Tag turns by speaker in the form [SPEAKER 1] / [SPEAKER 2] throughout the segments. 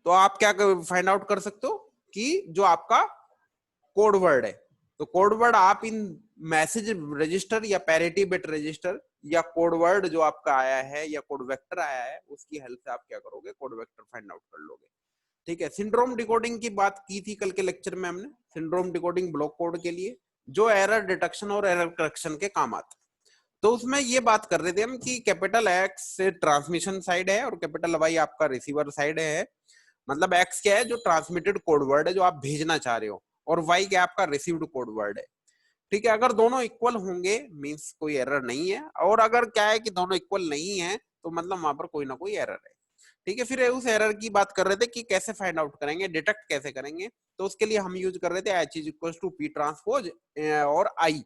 [SPEAKER 1] तो आप क्या फाइंड आउट कर सकते हो कि जो आपका कोड वर्ड है, तो कोड वर्ड आप इन मैसेज रजिस्टर या पैरिटी बिट रजिस्टर या कोड वर्ड जो आपका आया है या कोड वेक्टर आया है उसकी हेल्प से आप क्या करोगे, कोड वेक्टर फाइंड आउट कर लोगे। ठीक है, सिंड्रोम डिकोडिंग की बात की थी कल के लेक्चर में हमने, सिंड्रोम डिकोडिंग ब्लॉक कोड के लिए जो एरर डिटेक्शन और एरर करेक्शन के काम आता। तो उसमें ये बात कर रहे थे हम कि कैपिटल एक्स से ट्रांसमिशन साइड है और कैपिटल वाई आपका रिसीवर साइड है। मतलब एक्स क्या है, जो ट्रांसमिटेड कोड वर्ड है जो आप भेजना चाह रहे हो, और वाई क्या आपका रिसीव्ड कोड वर्ड है। ठीक है, अगर दोनों इक्वल होंगे मींस कोई एरर नहीं है, और अगर क्या है कि दोनों इक्वल नहीं है तो मतलब वहां पर कोई ना कोई एरर है। ठीक है, फिर उस एरर की बात कर रहे थे कि कैसे फाइंड आउट करेंगे, डिटेक्ट कैसे करेंगे। तो उसके लिए हम यूज कर रहे थे H is equal to P transpose और आई।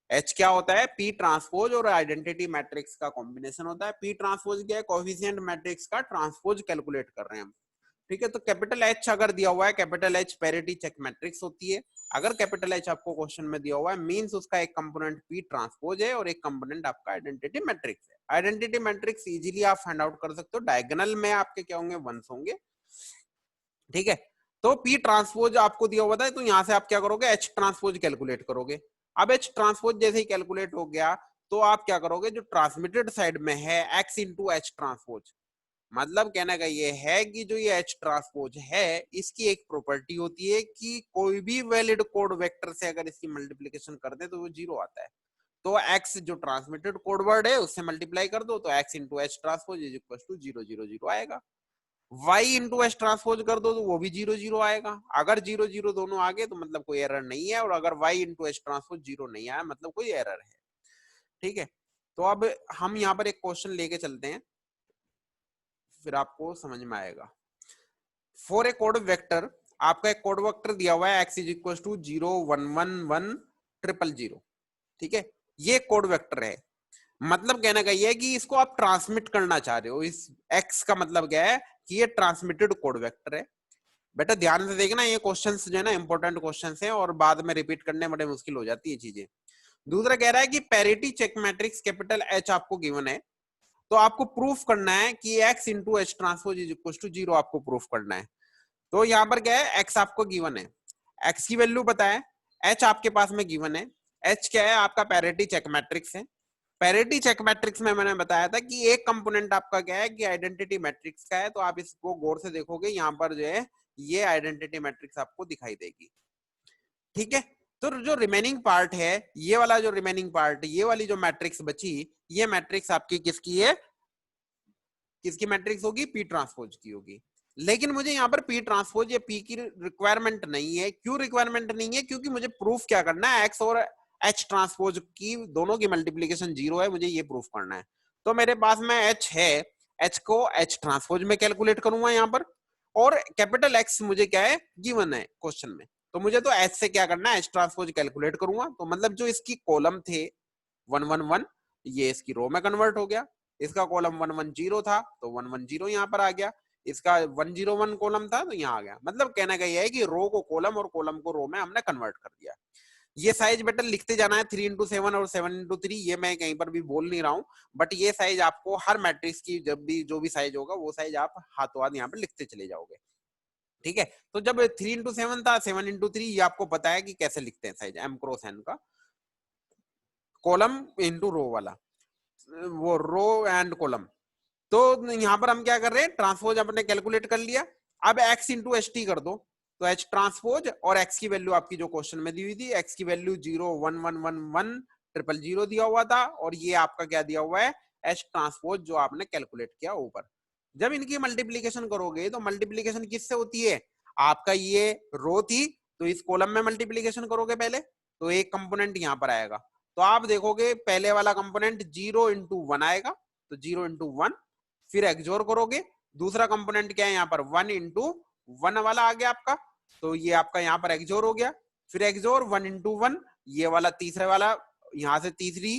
[SPEAKER 1] एच क्या होता है, पी ट्रांसपोज और आइडेंटिटी मैट्रिक्स का कॉम्बिनेशन होता है। पी ट्रांसपोज क्या है, कोएफिशिएंट मैट्रिक्स का ट्रांसपोज कैलकुलेट कर रहे हैं हम। ठीक है, तो कैपिटल एच अगर दिया हुआ है, capital H parity check matrix होती है। अगर कैपिटल एच आपको क्वेश्चन में दिया हुआ है मींस उसका एक कंपोनेंट पी ट्रांसपोज है और एक कंपोनेंट आपका आइडेंटिटी मैट्रिक्स है। आइडेंटिटी मैट्रिक्स इजीली आप फाइंड आउट कर सकते हो, डायगोनल में आपके क्या होंगे, वंस होंगे। ठीक है, तो पी ट्रांसपोज आपको दिया हुआ था, तो यहां से आप क्या करोगे, एच ट्रांसपोज कैलकुलेट करोगे। अब एच ट्रांसपोज जैसे ही कैलकुलेट हो गया तो आप क्या करोगे, जो ट्रांसमिटेड साइड में है एक्स इंटू एच ट्रांसपोज। मतलब कहने का ये है कि जो ये एच ट्रांसपोज है इसकी एक प्रॉपर्टी होती है कि कोई भी वैलिड कोड वेक्टर से अगर इसकी मल्टीप्लिकेशन कर दे तो वो जीरो आता है। तो एक्स जो ट्रांसमिटेड कोड वर्ड है उससे मल्टीप्लाई कर दो तो X into H transpose is equal to 0 0 0 आएगा। वाई इंटू एच ट्रांसपोज कर दो तो वो भी 0 0 आएगा। अगर 0 0 दोनों आ गए तो मतलब कोई एरर नहीं है, और अगर वाई इंटू एच ट्रांसपोज 0 नहीं आया मतलब कोई एरर है। ठीक है, तो अब हम यहाँ पर एक क्वेश्चन लेके चलते हैं, फिर आपको समझ में आएगा। फॉर ए कोड वेक्टर, आपका एक कोड वेक्टर दिया हुआ है x इज इक्वल टू 0 1 1 1 0 0 0। ठीक है, ये कोड वेक्टर है। मतलब कहने का ये है कि इसको आप ट्रांसमिट करना चाह रहे हो। इस x का मतलब क्या है कि ये ट्रांसमिटेड कोड वेक्टर है। बेटा ध्यान से देखना, ये क्वेश्चंस जो है ना इंपॉर्टेंट क्वेश्चंस हैं और बाद में रिपीट करने बड़े मुश्किल हो जाती है चीजें। दूसरा कह रहा है कि parity check matrix capital H आपको गिवन है, तो आपको प्रूफ करना है कि x into H transpose is equal to 0 आपको प्रूफ करना है। तो यहाँ पर क्या है, x आपको गिवन है, x की वैल्यू पता है, h आपके पास में गिवन है। h क्या है, आपका पैरिटी चेक मैट्रिक्स है। पैरिटी चेक मैट्रिक्स में मैंने बताया था कि एक कंपोनेंट आपका क्या है कि आइडेंटिटी मैट्रिक्स का है। तो आप इसको गौर से देखोगे, यहाँ पर जो है ये आइडेंटिटी मैट्रिक्स आपको दिखाई देगी। ठीक है, तो जो रिमेनिंग पार्ट है, ये वाला जो रिमेनिंग पार्ट, ये वाली जो मैट्रिक्स बची, ये मैट्रिक्स आपकी किसकी है, किसकी मैट्रिक्स होगी, पी ट्रांसपोज की होगी। लेकिन मुझे यहाँ पर पी ट्रांसपोज या पी की रिक्वायरमेंट नहीं है। क्यों रिक्वायरमेंट नहीं है, क्योंकि मुझे प्रूफ क्या करना है, एक्स और एच ट्रांसपोज की दोनों की मल्टीप्लीकेशन 0 है, मुझे ये प्रूफ करना है। तो मेरे पास में एच है, एच को एच ट्रांसपोज में कैलकुलेट करूंगा यहाँ पर, और कैपिटल एक्स मुझे क्या है, गिवन है क्वेश्चन में। तो मुझे तो एच से क्या करना है, एच ट्रांसपोज कैलकुलेट करूंगा। तो मतलब जो इसकी कॉलम थे 1 1 1, ये इसकी रो में कन्वर्ट हो गया। इसका कॉलम 1 1 0 था तो 1 1 0 यहाँ पर आ गया। इसका 1 0 1 कॉलम था तो यहाँ आ गया। मतलब कहने का यह है कि रो को कॉलम और कॉलम को रो में हमने कन्वर्ट कर दिया। ये साइज बेटा लिखते जाना है 3 into 7 और 7 into 3, ये मैं कहीं पर भी बोल नहीं रहा हूँ, बट ये साइज आपको हर मैट्रिक्स की जब भी जो भी साइज होगा वो साइज आप हाथों हाथ यहाँ पर लिखते चले जाओगे। ठीक है, तो जब 3 into 7 था, 7 into 3, ये आपको पता है कि कैसे लिखते हैं साइज, एम क्रॉस एन का, कॉलम इंटू रो वाला, वो रो एंड कॉलम। तो यहां पर हम क्या कर रहे हैं, ट्रांसपोज अपने कैलकुलेट कर लिया। अब x इंटू एच टी कर दो, तो h ट्रांसपोज और x की वैल्यू आपकी जो क्वेश्चन में दी हुई थी, x की वैल्यू 0 1 1 1 1 0 0 दिया हुआ था, और ये आपका क्या दिया हुआ है, h ट्रांसपोज जो आपने कैलकुलेट किया ऊपर। जब इनकी मल्टीप्लीकेशन करोगे तो मल्टीप्लीकेशन किससे होती है, आपका ये रो थी तो इस कॉलम में मल्टीप्लीकेशन करोगे पहले, तो एक कंपोनेंट यहां पर आएगा। तो आप देखोगे पहले वाला कंपोनेंट 0 into 1 आएगा, तो 0 into 1, फिर एक्सोर करोगे। दूसरा कंपोनेंट क्या है यहाँ पर, 1 into 1 वाला आ गया आपका, तो ये आपका यहाँ पर एक्सोर हो गया। फिर एक्सोर 1 into 1, ये वाला तीसरा वाला, यहाँ से तीसरी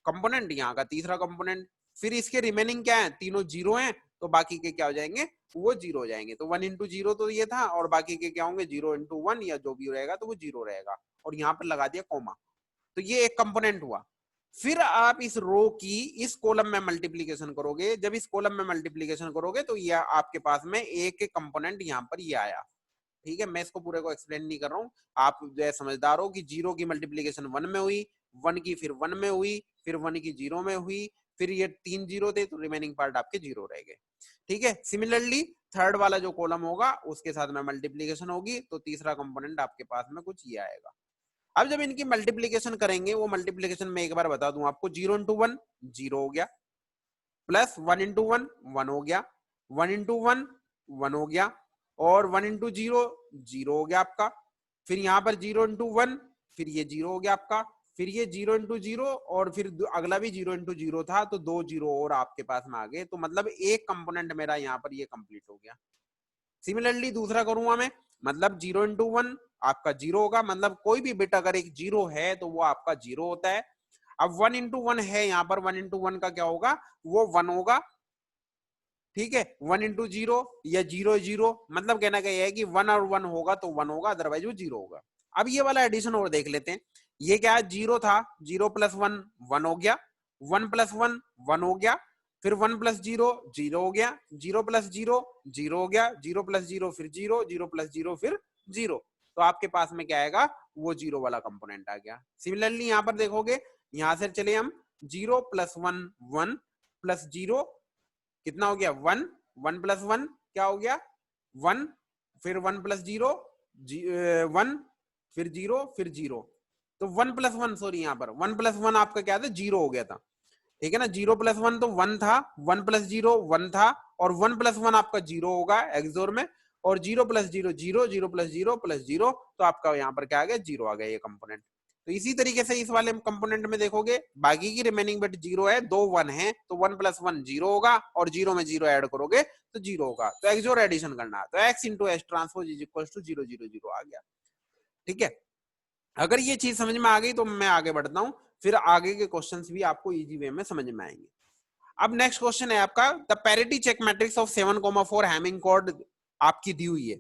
[SPEAKER 1] कंपोनेंट, यहाँ का तीसरा कंपोनेंट। फिर इसके रिमेनिंग क्या है, तीनों जीरो हैं, तो बाकी के क्या हो जाएंगे, वो जीरो हो जाएंगे। तो 1 into 0 तो ये था, और बाकी के क्या होंगे, 0 into 1 या जो भी रहेगा तो वो जीरो रहेगा, और यहाँ पर लगा दिया कॉमा। तो ये एक कंपोनेंट हुआ। फिर आप इस रो की इस कॉलम में मल्टीप्लीकेशन करोगे। जब इस कॉलम में मल्टीप्लीकेशन करोगे तो ये आपके पास में एक एक कंपोनेंट यहाँ पर ये आया। ठीक है, मैं इसको पूरे को एक्सप्लेन नहीं कर रहा हूँ, आप जो समझदार हो कि 0 की मल्टीप्लीकेशन 1 में हुई, 1 की फिर 1 में हुई, फिर 1 की 0 में हुई, फिर ये 3 0 थे तो रिमेनिंग पार्ट आपके 0 रह गए। ठीक है, सिमिलरली थर्ड वाला जो कॉलम होगा उसके साथ में मल्टीप्लीकेशन होगी तो तीसरा कंपोनेंट आपके पास में कुछ ये आएगा। अब जब इनकी मल्टीप्लीकेशन करेंगे, वो मल्टीप्लीकेशन में एक बार बता दूं आपको, 0 इंटू 1 0 हो गया, प्लस 1 इंटू 1 1 हो गया, 1 इंटू 1 1 हो गया, और 1 इंटू 0 0 हो गया आपका। फिर यहाँ पर 0 इंटू 1, फिर ये 0 हो गया आपका, फिर ये 0 इंटू 0, और फिर अगला भी 0 इंटू 0 था तो 2 0 और आपके पास में आ गए। तो मतलब एक कंपोनेंट मेरा यहाँ पर ये कंप्लीट हो गया। सिमिलरली दूसरा करूंगा मैं, मतलब 0 इंटू 1 आपका 0 होगा, मतलब कोई भी बिट अगर एक 0 है तो वो आपका 0 होता है। अब 1 इंटू 1 है यहाँ पर, 1 इंटू 1 का क्या होगा, वो 1 होगा। ठीक है, 1 इंटू 0 या 0 0, मतलब कहना क्या है कि 1 और 1 होगा तो 1 होगा, अदरवाइज वो 0 होगा। अब ये वाला एडिशन और देख लेते हैं। ये क्या है, 0 था, 0 प्लस 1 1 हो गया, 1 प्लस 1 1 हो गया, फिर 1 प्लस 0 0 हो गया, 0 प्लस 0 0 हो गया, 0 प्लस 0 फिर 0, 0 प्लस 0 फिर 0। तो आपके पास में क्या आएगा, वो 0 वाला कंपोनेंट आ गया। सिमिलरली यहाँ पर देखोगे, यहां से चले हम, 0 प्लस 1 1 प्लस 0 कितना हो गया, 1, 1 प्लस 1 क्या हो गया 1, फिर 1 प्लस 0 1, फिर 0 फिर 0, तो 1 प्लस 1, सॉरी यहाँ पर 1 प्लस 1 आपका क्या था, 0 हो गया था। ठीक है ना, 0 प्लस 1 तो 1 था, 1 प्लस 0 1 था, और 1 प्लस 1 आपका 0 होगा एक्सोर में, और 0 प्लस 0 0, 0 प्लस 0 प्लस 0, तो आपका यहाँ पर क्या आ गया, 0 आ गया ये कंपोनेंट। तो इसी तरीके से इस वाले कंपोनेंट में देखोगे, बाकी की रिमेनिंग बिट 0 है, 2 1 है, तो 1 प्लस 1 0 होगा, और 0 में 0 ऐड करोगे तो 0 होगा। तो एक्सोर एडिशन करना है, तो x into S transpose is equal to 0 0 0 आ गया। ठीक है, अगर ये चीज समझ में आ गई तो मैं आगे बढ़ता हूं, फिर आगे के क्वेश्चंस भी आपको इजी वे में समझ में आएंगे। अब नेक्स्ट क्वेश्चन है आपका, the parity check matrix of 7,4 Hamming code आपकी दी हुई है।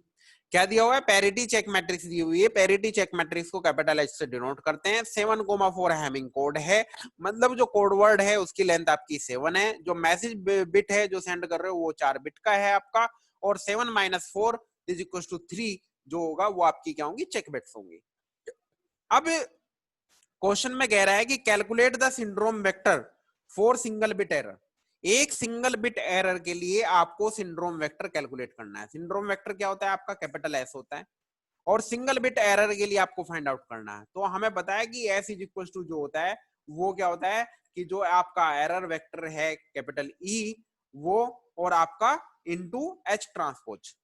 [SPEAKER 1] क्या दिया हुआ है, पैरिटी चेक मैट्रिक्स दी हुई है। पैरिटी चेक मैट्रिक्स को कैपिटल एच से डिनोट करते हैं। 7,4 हैमिंग कोड है, मतलब जो कोड वर्ड है उसकी लेंथ आपकी 7 है, जो मैसेज बिट है जो सेंड कर रहे हो वो 4 बिट का है आपका, और 7 माइनस 4 इज इक्वल टू 3 जो होगा वो आपकी क्या होंगी, चेक बिट्स होंगी। अब क्वेश्चन में कह रहा है कि calculate the syndrome vector for single bit error. एक सिंगल बिट एरर के लिए आपको सिंड्रोम वेक्टर कैलकुलेट करना है। सिंड्रोम वेक्टर क्या होता है आपका, कैपिटल एस होता है, और सिंगल बिट एरर के लिए आपको फाइंड आउट करना है। तो हमें पता है कि एस इज इक्वल टू जो होता है वो क्या होता है कि जो आपका एरर वेक्टर है कैपिटल ई वो, और आपका इनटू एच ट्रांसपोज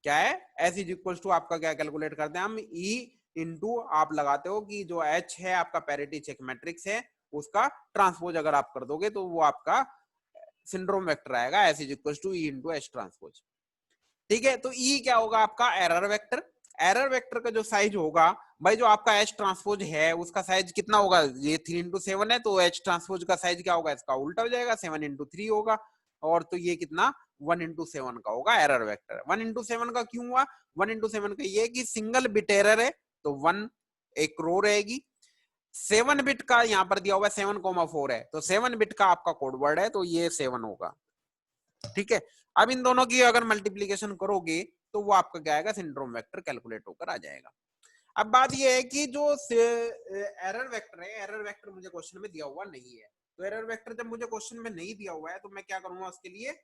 [SPEAKER 1] क्या है, एस इज इक्वल टू आपका क्या कैलकुलेट करते हैं हम, ई इंटू आप लगाते हो कि जो एच है आपका पैरिटी चेक मैट्रिक्स है उसका ट्रांसपोज अगर आप कर दोगे तो वो आपका सिंड्रोम वेक्टर आएगा, S is equal to E into H transpose. ठीक है, तो ई क्या होगा आपका, एरर वेक्टर। एरर वेक्टर का जो साइज होगा भाई, जो आपका एच ट्रांसपोज है उसका साइज कितना होगा, ये 3 इंटू 7 है, तो एच ट्रांसपोज का साइज क्या होगा, इसका उल्टा हो जाएगा, 7 इंटू 3 होगा, और तो ये कितना 1 इंटू 7 का होगा एरर वेक्टर। 1 इंटू 7 का क्यों हुआ, 1 इंटू 7 का ये कि सिंगल बिट एरर है तो 1 एक रो रहेगी, 7 बिट का यहाँ पर दिया हुआ है 7,4 है, तो 7 बिट का आपका कोड वर्ड है तो ये 7 होगा। ठीक है, अब इन दोनों की अगर मल्टीप्लीकेशन करोगे तो वो आपका क्या आएगा, सिंड्रोम वेक्टर कैलकुलेट होकर आ जाएगा। अब बात ये है कि जो एरर वेक्टर है, एरर वेक्टर मुझे क्वेश्चन में दिया हुआ नहीं है, तो एरर वेक्टर जब मुझे क्वेश्चन में नहीं दिया हुआ है तो मैं क्या करूंगा, उसके लिए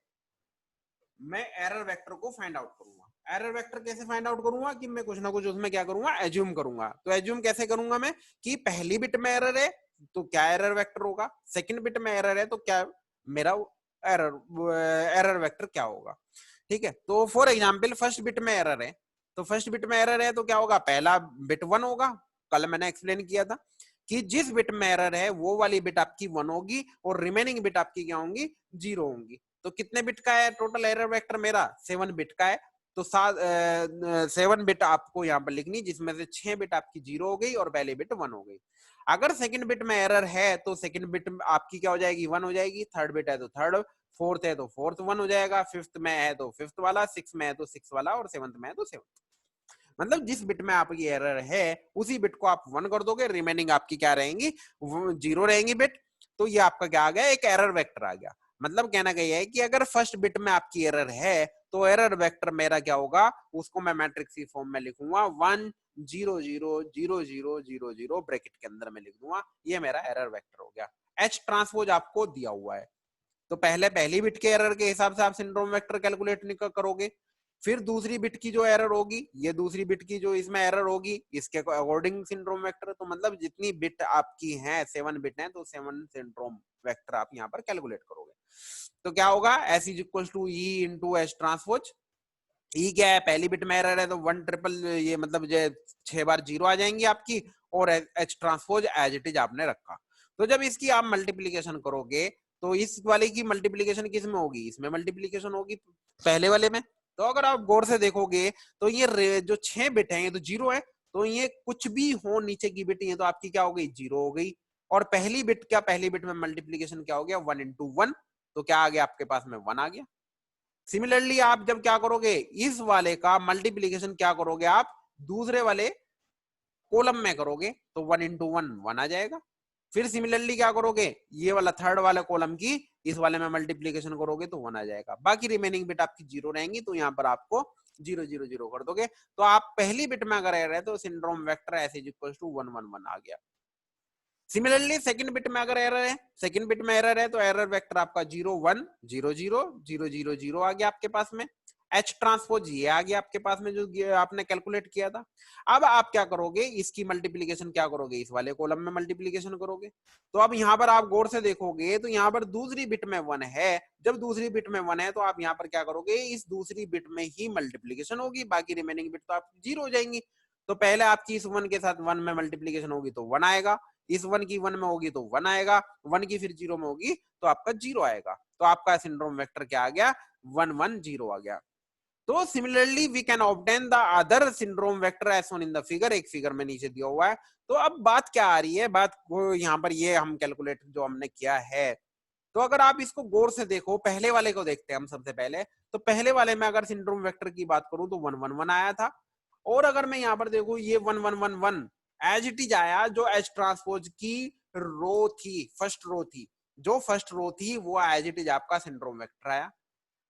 [SPEAKER 1] मैं एरर वेक्टर को फाइंड आउट करूंगा। एरर वेक्टर कैसे फाइंड आउट करूंगा कि मैं कुछ ना कुछ उसमें क्या करूंगा, एज्यूम करूंगा। तो एज्यूम कैसे करूंगा मैं, कि पहली बिट में एरर है तो क्या एरर वेक्टर होगा, सेकंड बिट में एरर है तो क्या मेरा एरर वेक्टर क्या होगा। ठीक है, तो फॉर एग्जांपल फर्स्ट बिट में एरर है, तो फर्स्ट बिट में एरर है तो क्या होगा, पहला बिट 1 होगा। कल मैंने एक्सप्लेन किया था कि जिस बिट में एरर है वो वाली बिट आपकी 1 होगी, और रिमेनिंग बिट आपकी क्या होंगी, 0 होंगी। तो कितने बिट का है टोटल एरर वेक्टर मेरा, 7 बिट का है, तो 7 बिट आपको यहाँ पर लिखनी, जिसमें से 6 बिट आपकी 0 हो गई और पहली बिट 1 हो गई। अगर सेकंड बिट में एरर है तो सेकंड बिट आपकी क्या हो जाएगी, 1 हो जाएगी, थर्ड बिट है तो थर्ड, फोर्थ है तो फोर्थ 1 हो जाएगा, फिफ्थ में है तो फिफ्थ वाला, सिक्स में है तो सिक्स वाला, और सेवंथ में है तो सेवंथ। मतलब जिस बिट में आपकी एरर है उसी बिट को आप 1 कर दोगे, रिमेनिंग आपकी क्या रहेंगी, 0 रहेंगी बिट। तो ये आपका क्या आ गया, एक एरर वेक्टर आ गया। मतलब कहना क्या है कि अगर फर्स्ट बिट में आपकी एरर है तो एरर वेक्टर मेरा क्या होगा, उसको मैं मैट्रिक्स की फॉर्म में लिखूंगा 1 0 0 0 0 0 0 ब्रैकेट के अंदर में लिख दूंगा, ये मेरा एरर वेक्टर हो गया। एच ट्रांसपोज आपको दिया हुआ है, तो पहले पहली बिट के एरर के हिसाब से आप सिंड्रोम वेक्टर कैलकुलेट करोगे, फिर दूसरी बिट की जो एरर होगी, ये दूसरी बिट की जो इसमें एरर होगी इसके अकॉर्डिंग सिंड्रोम वेक्टर। तो मतलब जितनी बिट आपकी है 7 बिट है तो 7 सिंड्रोम वेक्टर आप यहाँ पर कैलकुलेट करोगे। तो क्या होगा, S is equal to E into H transpose. E क्या है, पहली बिट में एरर है तो 1 ट्रिपल ये मतलब 6 बार 0 आ जाएंगी आपकी, और H transpose as it is आपने रखा। तो जब इसकी आप मल्टीप्लीकेशन करोगे तो इस वाले की मल्टीप्लीकेशन किस में होगी, इसमें मल्टीप्लीकेशन होगी पहले वाले में। तो अगर आप गौर से देखोगे तो ये जो 6 बिट है ये तो 0 है, तो ये कुछ भी हो नीचे की बिट ये तो आपकी क्या हो गई, 0 हो गई। और पहली बिट क्या, पहली बिट में मल्टीप्लीकेशन क्या हो गया, 1 इंटू 1, तो क्या आ गया आपके पास में 1 आ गया। सिमिलरली आप जब क्या करोगे, इस वाले का मल्टीप्लीकेशन क्या करोगे आप दूसरे वाले कॉलम में करोगे तो 1 इंटू 1 1 आ जाएगा। फिर सिमिलरली क्या करोगे, ये वाला थर्ड वाला कॉलम की इस वाले में मल्टीप्लीकेशन करोगे तो 1 आ जाएगा। बाकी रिमेनिंग बिट आपकी 0 रहेंगी, तो यहाँ पर आपको 0 0 0 कर दोगे। तो आप पहली बिट में अगर एरर है तो syndrome vector S is equal to 1 1 1 आ गया। सिमिलरली सेकंड बिट में अगर एरर है, सेकंड बिट में एरर है तो एरर वेक्टर आपका 0 1 0 0 0 0 0 आ गया आपके पास में। एच ट्रांसपोज ये आ गया आपके पास में जो आपने कैलकुलेट किया था। अब आप क्या करोगे, इसकी मल्टीप्लीकेशन क्या करोगे, इस वाले कॉलम में मल्टीप्लीकेशन करोगे। तो अब यहाँ पर आप गौर से देखोगे तो यहाँ पर दूसरी बिट में 1 है, जब दूसरी बिट में 1 है तो आप यहाँ पर क्या करोगे, इस दूसरी बिट में ही मल्टीप्लीकेशन होगी, बाकी रिमेनिंग बिट तो आप 0 हो जाएंगी। तो पहले आपकी इस 1 के साथ 1 में मल्टीप्लीकेशन होगी तो 1 आएगा, इस 1 की 1 में होगी तो 1 आएगा, 1 की फिर 0 में होगी तो आपका 0 आएगा। तो आपका सिंड्रोम वेक्टर क्या आ गया, 1 1 0 आ गया। तो similarly we can obtain the other syndrome vector as shown in the figure, एक फिगर में नीचे दिया हुआ है। तो अब बात क्या आ रही है, बात यहाँ पर ये हम कैलकुलेट जो हमने किया है, तो अगर आप इसको गौर से देखो, पहले वाले को देखते हैं हम सबसे पहले। तो पहले वाले में अगर सिंड्रोम वेक्टर की बात करूं तो 1 1 1 आया था, और अगर मैं यहाँ पर देखूं ये 1 1 1 1 एज इट इज आया, जो एच ट्रांसपोज की रो थी, फर्स्ट रो थी, जो फर्स्ट रो थी वो एज इट इज आपका सिंड्रोम वेक्टर आया।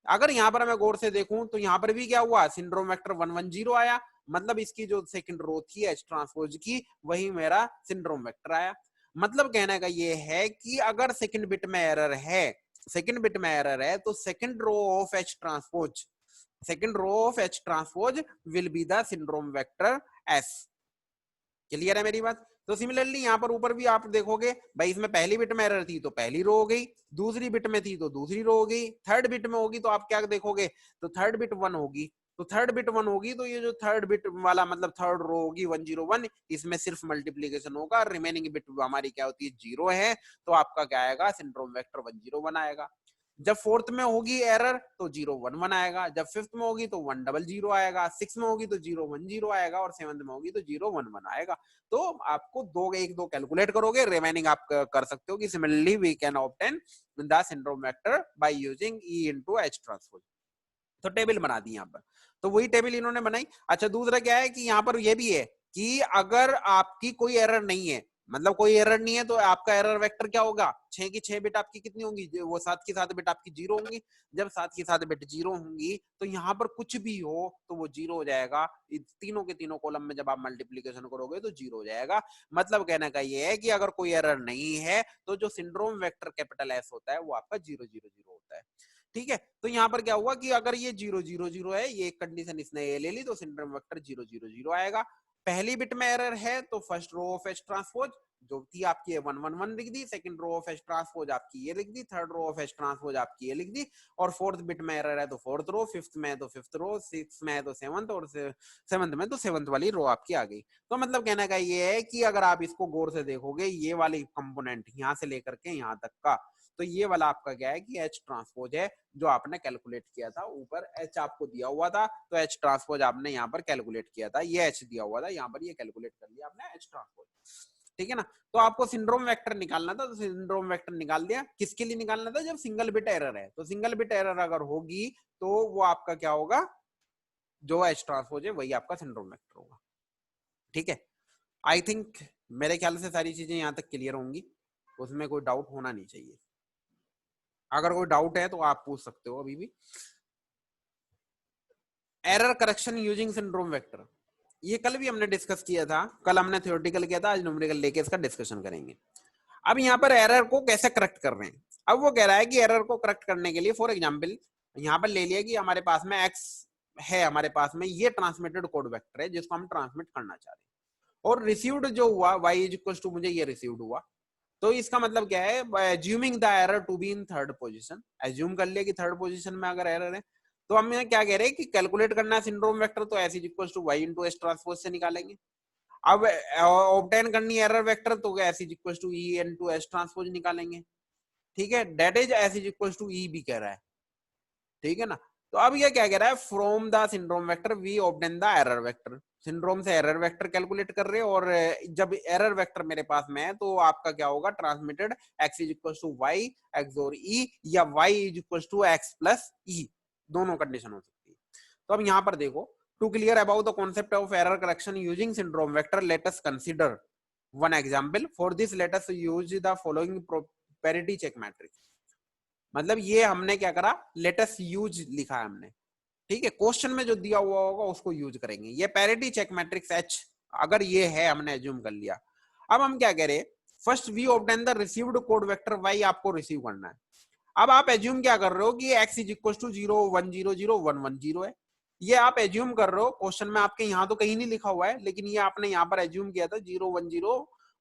[SPEAKER 1] अगर यहाँ पर मैं गौर से देखूं तो यहाँ पर भी क्या हुआ, सिंड्रोम वेक्टर 1 1 0 आया, मतलब इसकी जो सेकंड रो थी एच ट्रांसपोज की वही मेरा सिंड्रोम वेक्टर आया। मतलब कहने का ये है कि अगर सेकंड बिट में एरर है, सेकंड बिट में एरर है तो second row of H transpose, second row of H transpose will be the syndrome vector S. Clear है मेरी बात। तो सिमिलरली यहाँ पर ऊपर भी आप देखोगे भाई, इसमें पहली बिट में एरर थी तो पहली रो हो गई, दूसरी बिट में थी तो दूसरी रो हो गई, थर्ड बिट में होगी तो आप क्या देखोगे, तो थर्ड बिट 1 होगी, तो थर्ड बिट 1 होगी तो ये जो थर्ड बिट वाला मतलब थर्ड रो होगी 1 0 1, इसमें सिर्फ मल्टीप्लीकेशन होगा, रिमेनिंग बिट हमारी क्या होती है, 0 है। तो आपका क्या आएगा, सिंड्रोम वेक्टर 1 0 1 आएगा। जब फोर्थ में होगी एरर तो 0 1 1 आएगा, जब फिफ्थ में होगी तो 1 0 0 आएगा, सिक्स में होगी तो 0 1 0 आएगा, और सेवंथ में होगी तो 0 1 1 आएगा। तो आपको दो एक दो कैलकुलेट करोगे, रिमेनिंग आप कर सकते हो कि similarly we can obtain the syndrome vector by using E into H transpose. तो टेबल बना दी यहाँ पर, तो वही टेबल इन्होंने बनाई। अच्छा दूसरा क्या है कि यहाँ पर ये भी है कि अगर आपकी कोई एरर नहीं है, मतलब कोई एरर नहीं है, तो आपका एरर वेक्टर क्या होगा, 6 की 6 बिट आपकी कितनी होंगी, वो 7 की 7 बिट आपकी 0 होंगी। जब 7 की 7 बिट 0 होंगी तो यहाँ पर कुछ भी हो तो वो 0 हो जाएगा, तीनों के तीनों कॉलम में जब आप मल्टीप्लीकेशन करोगे तो 0 हो जाएगा। मतलब कहने का ये है कि अगर कोई एरर नहीं है तो जो सिंड्रोम वेक्टर कैपिटल एस होता है वो आपका 0 0 0 होता है। ठीक है, तो यहाँ पर क्या हुआ कि अगर ये 0 0 0 है, ये कंडीशन इसने ये ले ली, तो सिंड्रोम वेक्टर 0 0 0 आएगा। पहली बिट में एरर है तो first row of H transpose जो थी आपकी 1 1 1 लिख दी, second row of H transpose आपकी ये लिख दी, third row of H transpose आपकी ये लिख दी, और फोर्थ बिट में एरर है तो फोर्थ रो, फिफ्थ में तो फिफ्थ रो, सिक्स में तो सेवंथ, और सेवंथ में तो सेवंथ वाली रो आपकी आ गई। तो मतलब कहने का ये है कि अगर आप इसको गौर से देखोगे, ये वाली कंपोनेंट यहाँ से लेकर के यहाँ तक का, तो ये वाला आपका क्या है कि एच ट्रांसपोज है जो आपने कैलकुलेट किया था। ऊपर एच आपको दिया हुआ था तो एच ट्रांसपोज आपने यहाँ पर कैलकुलेट किया था, ये एच दिया हुआ था, यहाँ पर ये कैलकुलेट कर लिया आपने एच ट्रांसपोज। ठीक है ना। तो आपको सिंड्रोम वेक्टर निकालना था, तो सिंड्रोम वेक्टर निकाल दिया। किसके लिए निकालना था, जब सिंगल बिट एरर है। तो सिंगल बिट एरर अगर होगी तो वो आपका क्या होगा, जो एच ट्रांसपोज है वही आपका सिंड्रोम वेक्टर होगा। ठीक है, आई थिंक मेरे ख्याल से सारी चीजें यहाँ तक क्लियर होंगी, उसमें कोई डाउट होना नहीं चाहिए। अगर कोई डाउट है तो आप पूछ सकते हो अभी भी। Error correction using syndrome vector, ये कल भी हमने डिस्कस किया था, कल हमने थ्योरेटिकल किया था, आज न्यूमेरिकल लेके इसका डिस्कशन करेंगे। अब यहाँ पर एरर को कैसे करेक्ट कर रहे हैं, अब वो कह रहा है कि एरर को करेक्ट करने के लिए फॉर एग्जांपल यहाँ पर ले लिया कि हमारे पास में एक्स है, हमारे पास में ये ट्रांसमिटेड कोड वेक्टर है जिसको हम ट्रांसमिट करना चाह रहे हैं, और रिसीव्ड जो हुआ y इज इक्वल टू मुझे ये रिसीव्ड हुआ, तो इसका मतलब क्या है, assuming the error to be in third position, assume कर लिया कि थर्ड पोजीशन में अगर एरर है, तो हम यहाँ क्या कह रहे हैं कि कैलकुलेट करना है सिंड्रोम वेक्टर, तो s is equal to y into s transpose से निकालेंगे। अब ऑब्टेन करनी है एरर वेक्टर, तो s is equal to e into s transpose निकालेंगे। ठीक है, that is s is equal to e भी कह रहा है, ठीक है ना। तो अब ये क्या कह रहा है, from the syndrome vector we obtain the error vector, syndrome से एरर वेक्टर कैलकुलेट कर रहे हैं, और जब एरर वेक्टर मेरे पास में है तो आपका क्या होगा, transmitted x is equal to y x और e, या y is equal to x plus e, दोनों कंडीशन हो सकती है। तो अब यहाँ पर देखो, to clear about the concept of error correction using syndrome vector, let us consider one example. For this let us use the following parity check matrix, मतलब ये हमने क्या करा, लेट अस यूज लिखा है हमने, ठीक है, क्वेश्चन में जो दिया हुआ होगा उसको यूज करेंगे। ये पैरिटी चेक मैट्रिक्स H अगर ये है, हमने एज्यूम कर लिया। अब हम क्या करें, first we obtain the received code vector y, आपको रिसीव करना है। अब आप एज्यूम क्या कर रहे हो कि x इज इक्वल टू 0 1 0 0 1 1 0 है, ये आप एज्यूम कर रहे हो, क्वेश्चन में आपके यहाँ तो कहीं नहीं लिखा हुआ है, लेकिन ये आपने यहाँ पर एज्यूम किया था 0 1 0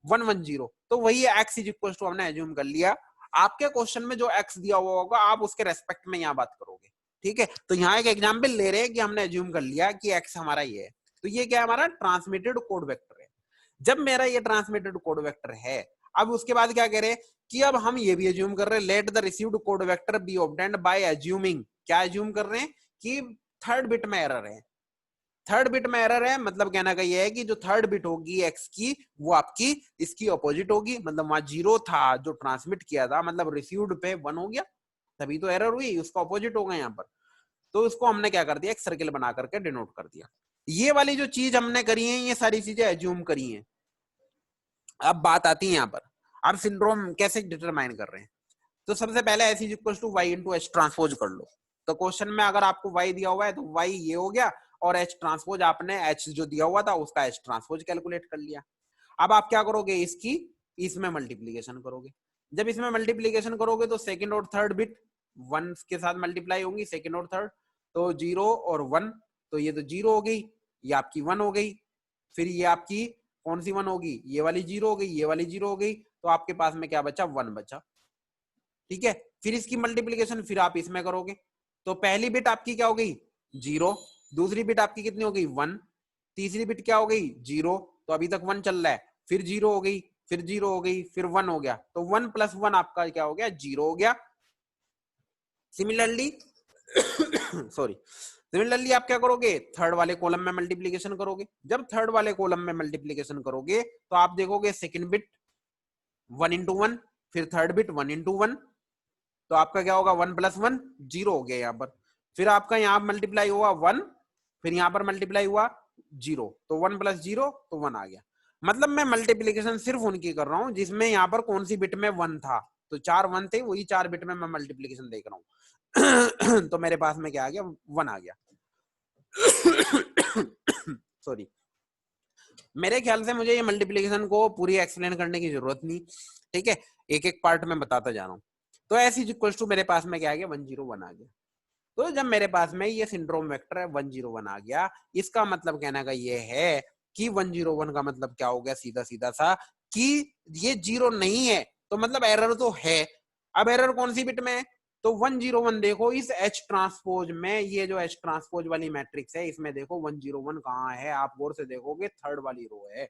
[SPEAKER 1] 1 1 0, तो वही x इज इक्वल टू हमने एज्यूम कर लिया। आपके क्वेश्चन में जो x दिया हुआ होगा आप उसके रेस्पेक्ट में यहाँ बात करोगे, ठीक है। तो यहाँ एक एग्जाम्पल ले रहे हैं कि हमने एज्यूम कर लिया कि x हमारा ये है, तो ये क्या हमारा ट्रांसमिटेड कोड वेक्टर है। जब मेरा ये ट्रांसमिटेड कोड वेक्टर है, अब उसके बाद क्या कह रहे हैं कि अब हम ये भी एज्यूम कर रहे हैं, let the received code vector B obtained by assuming, क्या एज्यूम कर रहे हैं कि थर्ड बिट में एरर है, थर्ड बिट में एरर है, मतलब कहना का ये है कि जो थर्ड बिट होगी x की वो आपकी इसकी अपोजिट होगी, मतलब वहां 0 था जो ट्रांसमिट किया था, मतलब रिसीव्ड पे 1 हो गया, तभी तो एरर हुई, उसका अपोजिट होगा यहाँ पर। तो इसको हमने क्या कर दिया, एक सर्किल बना करके डिनोट कर दिया। ये वाली जो चीज हमने करी है, ये सारी चीजें एज्यूम करी हैं। अब बात आती है यहाँ पर, अब सिंड्रोम कैसे डिटरमाइन कर रहे हैं, तो सबसे पहले s is equal to y into H transpose कर लो। तो क्वेश्चन में अगर आपको y दिया हुआ है तो y ये हो गया, और h ट्रांसपोज आपने h जो दिया हुआ था उसका h ट्रांसपोज कैलकुलेट कर लिया। अब आप क्या करोगे, इसकी इसमें मल्टीप्लीकेशन करोगे। जब इसमें मल्टीप्लीकेशन करोगे तो सेकंड और थर्ड बिट 1 के साथ मल्टीप्लाई होंगी, सेकंड और थर्ड, तो 0 और 1, तो ये तो 0 हो गई, ये आपकी 1 हो गई, फिर ये आपकी कौन सी 1 होगी, ये वाली 0 हो गई, ये वाली 0 हो गई, तो आपके पास में क्या बचा, 1 बचा, ठीक है। फिर इसकी मल्टीप्लीकेशन फिर आप इसमें करोगे, तो पहली बिट आपकी क्या हो गई, 0, दूसरी बिट आपकी कितनी हो गई, 1, तीसरी बिट क्या हो गई, 0, तो अभी तक 1 चल रहा है, फिर 0 हो गई, फिर 0 हो गई, फिर 1 हो गया, तो 1 प्लस 1 आपका क्या हो गया, 0 हो गया। सिमिलरली सॉरी, सिमिलरली आप क्या करोगे, थर्ड वाले कॉलम में मल्टीप्लीकेशन करोगे। जब थर्ड वाले कॉलम में मल्टीप्लीकेशन करोगे तो आप देखोगे सेकंड बिट 1 इंटू 1, फिर थर्ड बिट 1 इंटू 1, तो आपका क्या होगा, 1 प्लस 1 0 हो गया यहाँ पर, फिर आपका यहाँ मल्टीप्लाई हुआ 1, फिर यहाँ पर मल्टीप्लाई हुआ 0, तो 1 प्लस 0 तो 1 आ गया। मतलब मैं मल्टीप्लीकेशन सिर्फ उनकी कर रहा हूँ जिसमें यहाँ पर कौन सी बिट में 1 था, तो 4 1 थे, वही 4 बिट में मैं मल्टीप्लीकेशन देख रहा हूँ तो मेरे पास में क्या आ गया, 1 आ गया सॉरी, मेरे ख्याल से मुझे ये मल्टीप्लीकेशन को पूरी एक्सप्लेन करने की जरूरत नहीं, ठीक है, एक एक पार्ट में बताता जा रहा हूँ। तो s इज इक्वल टू मेरे पास में क्या आ गया, 1 0 1 आ गया। तो जब मेरे पास में ये सिंड्रोम वेक्टर है 1 0 1 आ गया, इसका मतलब कहने का ये है कि 1 0 1 का मतलब क्या हो गया, सीधा सीधा सा कि ये 0 नहीं है, तो मतलब एरर तो है। अब एरर कौन सी बिट में है, तो 1 0 1 देखो इस H ट्रांसपोज में, ये जो H ट्रांसपोज वाली मैट्रिक्स है इसमें देखो 1 0 1 कहाँ है, आप गौर से देखोगे थर्ड वाली रो है,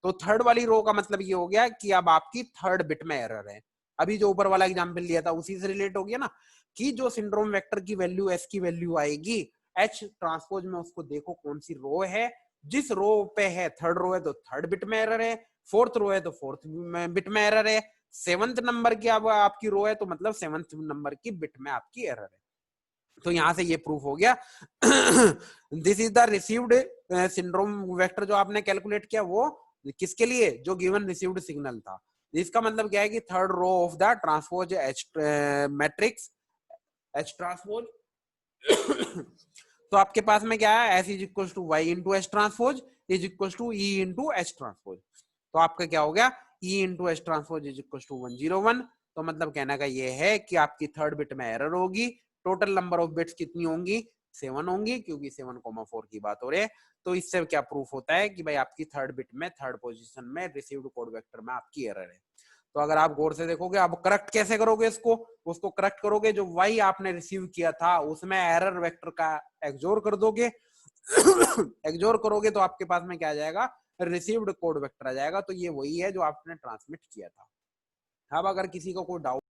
[SPEAKER 1] तो थर्ड वाली रो का मतलब ये हो गया कि अब आपकी थर्ड बिट में एरर है। अभी जो ऊपर वाला एग्जांपल लिया था उसी से रिलेट हो गया ना, कि जो सिंड्रोम वेक्टर की वैल्यू s की वैल्यू आएगी H ट्रांसपोज में, उसको देखो कौन सी रो है, जिस रो पे है थर्ड रो है तो थर्ड बिट में एरर है, फोर्थ रो है तो फोर्थ बिट में एरर है, सेवंथ नंबर की अब आपकी रो है तो मतलब सेवंथ नंबर की बिट में आपकी एरर है। तो यहां से ये प्रूफ हो गया। This is the received syndrome vector जो आपने कैलकुलेट किया वो किसके लिए, जो गिवन रिसीव्ड सिग्नल था। इसका मतलब क्या है कि third row of the transpose H matrix H transpose तो आपके पास में क्या है, S is equal to Y into H transpose is equal to E into H transpose. तो आपका क्या हो गया, E into H transpose is equal to 101। तो मतलब कहने का ये है कि आपकी थर्ड बिट में एरर होगी। टोटल नंबर ऑफ बिट्स कितनी होंगी, 7 होंगी, क्योंकि 7,4 की बात हो रही है। तो इससे क्या प्रूफ होता है कि भाई आपकी थर्ड बिट में थर्ड पोजीशन में रिसीव्ड कोड वेक्टर में आपकी एरर है। तो अगर आप गौर से देखोगे, आप करेक्ट कैसे करोगे इसको, उसको करेक्ट करोगे जो वाई आपने रिसीव किया था उसमें एरर वेक्टर का एक्सोर कर दोगे। एक्सोर करोगे तो आपके पास में क्या आ जाएगा, रिसीव्ड कोड वेक्टर आ जाएगा। तो ये वही है जो आपने ट्रांसमिट किया था। अब अगर किसी को कोई डाउट